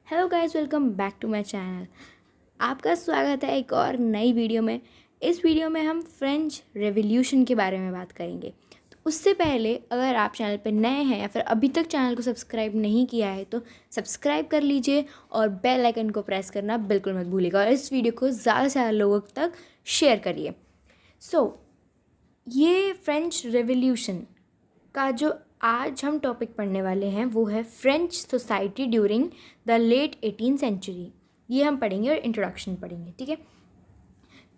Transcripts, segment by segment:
Hello guys, welcome back to my channel. आपका स्वागत है एक और नई वीडियो में। इस वीडियो में हम फ्रेंच रेवोल्यूशन के बारे में बात करेंगे। तो उससे पहले अगर आप चैनल पर नए हैं या फिर अभी तक चैनल को सब्सक्राइब नहीं किया है तो सब्सक्राइब कर लीजिए और बेल आइकन को प्रेस करना बिल्कुल मत भूलिएगा और इस वीडियो को ज़्यादा से ज़्यादा लोगों तक शेयर करिए। ये फ्रेंच रेवोल्यूशन का जो आज हम टॉपिक पढ़ने वाले हैं वो है French society during the late 18th century. ये हम पढ़ेंगे और इंट्रोडक्शन पढ़ेंगे, ठीक है।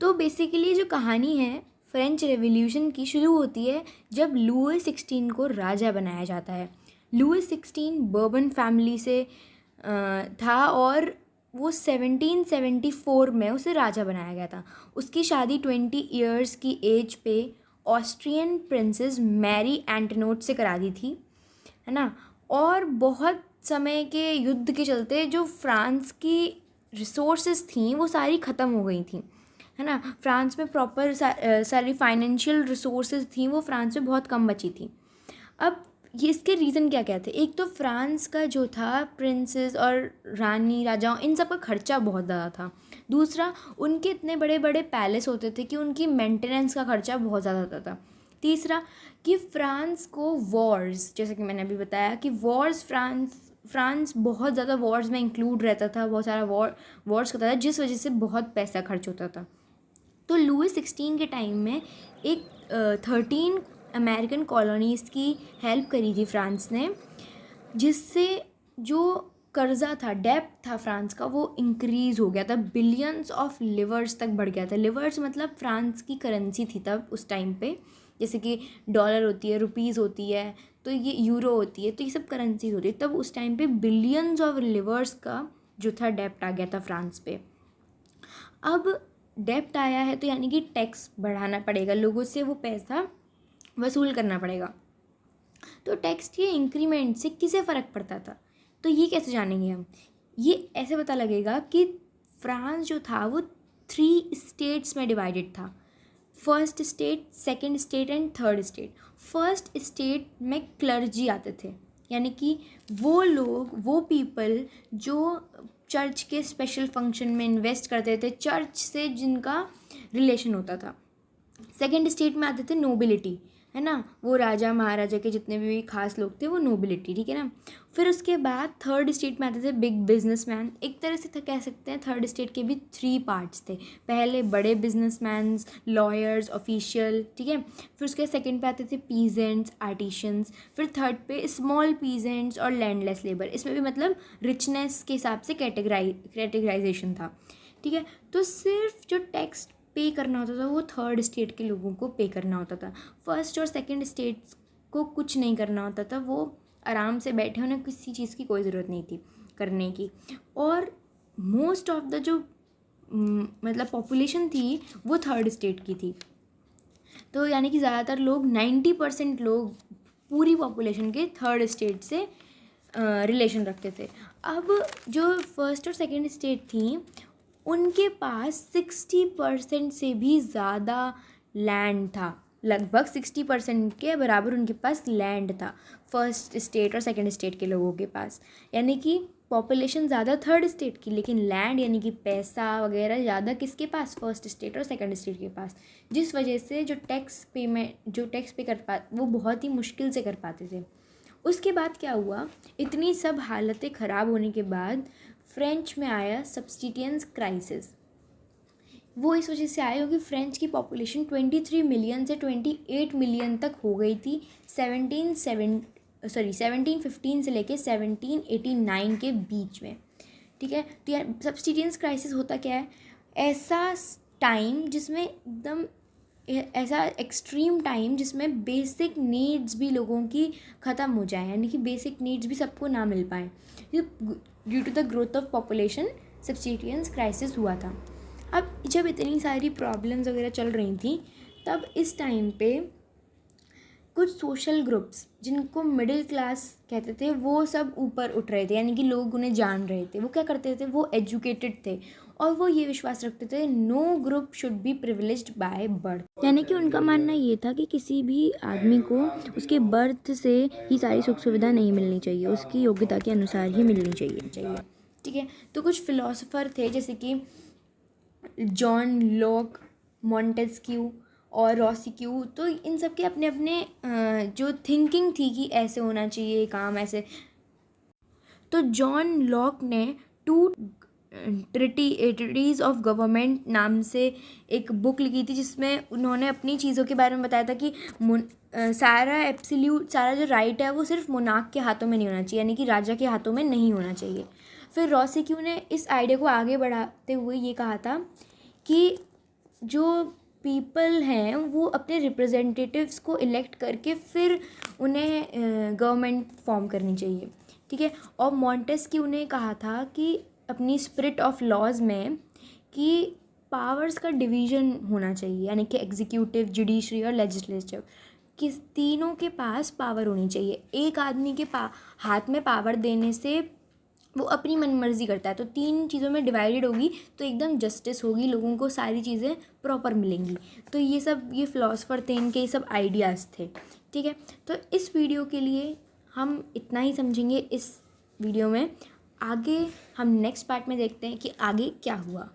तो बेसिकली जो कहानी है फ्रेंच रेवोल्यूशन की शुरू होती है जब लुई 16 को राजा बनाया जाता है। लुई 16 बर्बन फैमिली से था और वो 1774 में उसे राजा बनाया गया था। उसकी शादी 20 ईयर्स की एज पे ऑस्ट्रियन प्रिंसेस मैरी एंटोनेट से करा दी थी, है ना। और बहुत समय के युद्ध के चलते जो फ्रांस की रिसोर्सेज थी वो सारी ख़त्म हो गई थी, है ना। फ्रांस में प्रॉपर सारी फाइनेंशियल रिसोर्सेज थी वो फ्रांस में बहुत कम बची थी। अब ये इसके रीज़न क्या क्या थे। एक तो फ्रांस का जो था प्रिंसेस और रानी राजाओं इन सब का खर्चा बहुत ज़्यादा था। दूसरा, उनके इतने बड़े बड़े पैलेस होते थे कि उनकी मेंटेनेंस का खर्चा बहुत ज़्यादा होता था। तीसरा कि फ्रांस को वॉर्स, जैसे कि मैंने अभी बताया कि वॉर्स फ्रांस बहुत ज़्यादा वॉर्स में इंक्लूड रहता था, बहुत सारा वॉर्स करता था जिस वजह से बहुत पैसा खर्च होता था। तो लुई 16 के टाइम में एक 13 अमेरिकन कॉलोनीज़ की हेल्प करी थी फ्रांस ने, जिससे जो कर्ज़ा था, डेब्ट था फ्रांस का, वो इंक्रीज़ हो गया था, बिलियंस ऑफ लिवर्स तक बढ़ गया था। लिवर्स मतलब फ्रांस की करेंसी थी तब उस टाइम पे, जैसे कि डॉलर होती है, रुपीज़ होती है, तो ये यूरो होती है, तो ये सब करेंसी होती है। तब उस टाइम पे बिलियंस ऑफ लिवर्स का जो था डेब्ट आ गया था फ्रांस पे। अब डेब्ट आया है तो यानी कि टैक्स बढ़ाना पड़ेगा, लोगों से वो पैसा वसूल करना पड़ेगा। तो टैक्स के इंक्रीमेंट से किसे फ़र्क पड़ता था, तो ये कैसे जानेंगे हम। ये ऐसे पता लगेगा कि फ्रांस जो था वो 3 स्टेट्स में डिवाइडेड था। First state, second state and third state. First state में क्लर्जी आते थे, यानी कि वो लोग, वो पीपल जो चर्च के स्पेशल फंक्शन में इन्वेस्ट करते थे, चर्च से जिनका रिलेशन होता था। सेकंड स्टेट में आते थे नोबिलिटी, है ना, वो राजा महाराजा के जितने भी खास लोग थे वो नोबिलिटी, ठीक है ना। फिर उसके बाद थर्ड स्टेट में आते थे बिग बिजनेसमैन। एक तरह से कह सकते हैं थर्ड स्टेट के भी 3 पार्ट्स थे। पहले बड़े बिजनेसमैन्स, लॉयर्स, ऑफिशियल, ठीक है। फिर उसके सेकंड पे आते थे पीजेंट्स, आर्टिशंस। फिर थर्ड पे स्मॉल पीजेंट्स और लैंडलेस लेबर। इसमें भी मतलब रिचनेस के हिसाब से कैटेगराइजेशन था, ठीक है। तो सिर्फ जो टैक्स पे करना होता था वो थर्ड स्टेट के लोगों को पे करना होता था। फर्स्ट और सेकंड स्टेट्स को कुछ नहीं करना होता था, वो आराम से बैठे, उन्हें किसी चीज़ की कोई ज़रूरत नहीं थी करने की। और मोस्ट ऑफ द जो मतलब पॉपुलेशन थी वो थर्ड स्टेट की थी। तो यानी कि ज़्यादातर लोग 90% लोग पूरी पॉपुलेशन के थर्ड स्टेट से रिलेशन रखते थे। अब जो फर्स्ट और सेकंड स्टेट थी उनके पास 60% से भी ज़्यादा लैंड था, लगभग 60% के बराबर उनके पास लैंड था फर्स्ट स्टेट और सेकंड स्टेट के लोगों के पास। यानी कि पॉपुलेशन ज़्यादा थर्ड स्टेट की, लेकिन लैंड यानी कि पैसा वगैरह ज़्यादा किसके पास, फर्स्ट स्टेट और सेकंड स्टेट के पास। जिस वजह से जो टैक्स पे कर पाते वो बहुत ही मुश्किल से कर पाते थे। उसके बाद क्या हुआ, इतनी सब हालतें ख़राब होने के बाद फ्रेंच में आया सब्स्टिटेंस क्राइसिस। वो इस वजह से आया क्योंकि फ्रेंच की पॉपुलेशन 23 मिलियन से 28 मिलियन तक हो गई थी 1715 से लेके 1789 के बीच में, ठीक है। तो यार सब्स्टिटेंस क्राइसिस होता क्या है, ऐसा टाइम जिसमें एकदम ऐसा एक्सट्रीम टाइम जिसमें बेसिक नीड्स भी लोगों की ख़त्म हो जाए, यानी कि बेसिक नीड्स भी सबको ना मिल पाए। Due to the growth of population subsistence crisis हुआ था। अब जब इतनी सारी प्रॉब्लम्स वगैरह चल रही थी तब इस टाइम पे कुछ सोशल ग्रुप्स जिनको मिडिल क्लास कहते थे वो सब ऊपर उठ रहे थे, यानी कि लोग उन्हें जान रहे थे। वो क्या करते थे, वो एजुकेटेड थे और वो ये विश्वास रखते थे no group should be privileged by birth, यानी कि उनका मानना ये था कि किसी भी आदमी को उसके बर्थ से ही सारी सुख सुविधा नहीं मिलनी चाहिए, उसकी योग्यता के अनुसार ही मिलनी चाहिए। ठीक है। तो कुछ फिलोसोफर थे जैसे कि जॉन लॉक, मॉन्टेस्क्यू और रॉसिक्यू। तो इन सब के अपने अपने जो थिंकिंग थी कि ऐसे होना चाहिए काम ऐसे। तो जॉन लॉक ने टू ट्रिटीज ऑफ गवर्नमेंट नाम से एक बुक लिखी थी, जिसमें उन्होंने अपनी चीज़ों के बारे में बताया था कि सारा जो राइट है वो सिर्फ मोनार्क के हाथों में नहीं होना चाहिए, यानी कि राजा के हाथों में नहीं होना चाहिए। फिर रॉसिक्यू ने इस आइडिया को आगे बढ़ाते हुए ये कहा था कि जो पीपल हैं वो अपने रिप्रेजेंटेटिव्स को इलेक्ट करके फिर उन्हें गवर्नमेंट फॉर्म करनी चाहिए, ठीक है। और मॉन्टेस्क्यू ने कहा था कि अपनी स्पिरिट ऑफ लॉज में कि पावर्स का डिवीज़न होना चाहिए, यानी कि एग्जीक्यूटिव, जुडिशरी और लेजिस्लेटिव, कि तीनों के पास पावर होनी चाहिए। एक आदमी के हाथ में पावर देने से वो अपनी मनमर्जी करता है, तो तीन चीज़ों में डिवाइडेड होगी तो एकदम जस्टिस होगी, लोगों को सारी चीज़ें प्रॉपर मिलेंगी। तो ये फ़िलासफ़र थे, इनके ये सब आइडियाज़ थे, ठीक है। तो इस वीडियो के लिए हम इतना ही समझेंगे इस वीडियो में। आगे हम नेक्स्ट पार्ट में देखते हैं कि आगे क्या हुआ।